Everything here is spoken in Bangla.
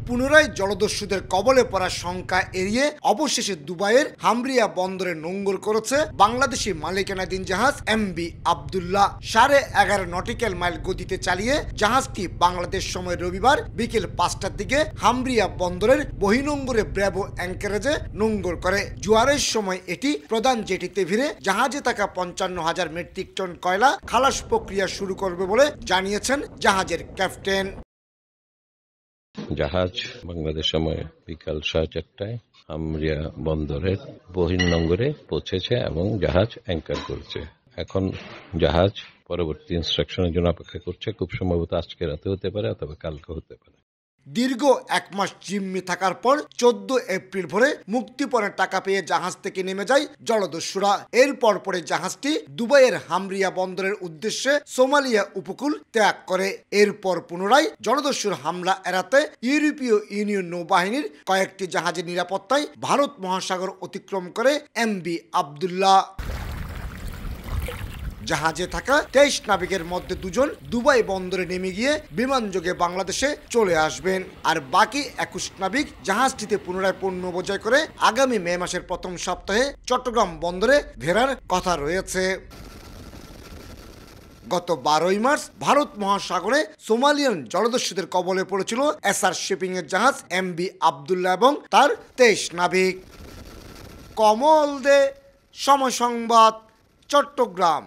পুনরায় জলদস্যুদের কবলে পড়ার শঙ্কা এড়িয়ে অবশেষে দুবাইয়ের হামরিয়া বন্দরে নোঙ্গর করেছে বাংলাদেশি মালিকানাধীন জাহাজ এমবি আব্দুল্লাহ। 11.5 নটিক্যাল মাইল গতিতে চালিয়ে জাহাজটি বাংলাদেশ সময় রবিবার বিকেল 5টার দিকে হামরিয়া বন্দরের বহিনোঙ্গরে ব্র্যাভো অ্যাঙ্কারেজে নোঙ্গর করে। জোয়ারের সময় এটি প্রধান জেটিতে ভিড়ে জাহাজে থাকা 55,000 মেট্রিক টন কয়লা খালাস প্রক্রিয়া শুরু করবে বলে জানিয়েছেন জাহাজের ক্যাপ্টেন। জাহাজ বাংলাদেশ সময় বিকাল 4:30টায় হামরিয়া বন্দরের বহির্নোঙ্গরে পৌঁছেছে এবং জাহাজ অ্যাঙ্কার করেছে। এখন জাহাজ পরবর্তী ইনস্ট্রাকশনের জন্য অপেক্ষা করছে। খুব সম্ভবত আজকে রাতে হতে পারে অথবা কালকে হতে পারে। দীর্ঘ 1 মাস জিম্মি থাকার পর 14 এপ্রিল ভোরে মুক্তিপণের টাকা পেয়ে জাহাজ থেকে নেমে যায় জলদস্যুরা। এরপর পরে জাহাজটি দুবাইয়ের হামরিয়া বন্দরের উদ্দেশ্যে সোমালিয়া উপকূল ত্যাগ করে। এরপর পুনরায় জলদস্যুর হামলা এড়াতে ইউরোপীয় ইউনিয়ন নৌবাহিনীর কয়েকটি জাহাজের নিরাপত্তায় ভারত মহাসাগর অতিক্রম করে এমবি আব্দুল্লাহ। জাহাজে থাকা 23 নাবিকের মধ্যে 2 জন দুবাই বন্দরে নেমে গিয়ে বিমানযোগে বাংলাদেশে চলে আসবেন। আর বাকি 21 নাবিক জাহাজটিতে পুনরায় পণ্য বোঝাই করে আগামী মে মাসের প্রথম সপ্তাহে চট্টগ্রাম বন্দরে ফেরার কথা রয়েছে। গত 12 মার্চ ভারত মহাসাগরে সোমালিয়ান জলদস্যুদের কবলে পড়েছিল এসআর শিপিং এর জাহাজ এমবি আব্দুল্লাহ এবং তার 23 নাবিক। কমল দে, সময় সংবাদ, চট্টগ্রাম।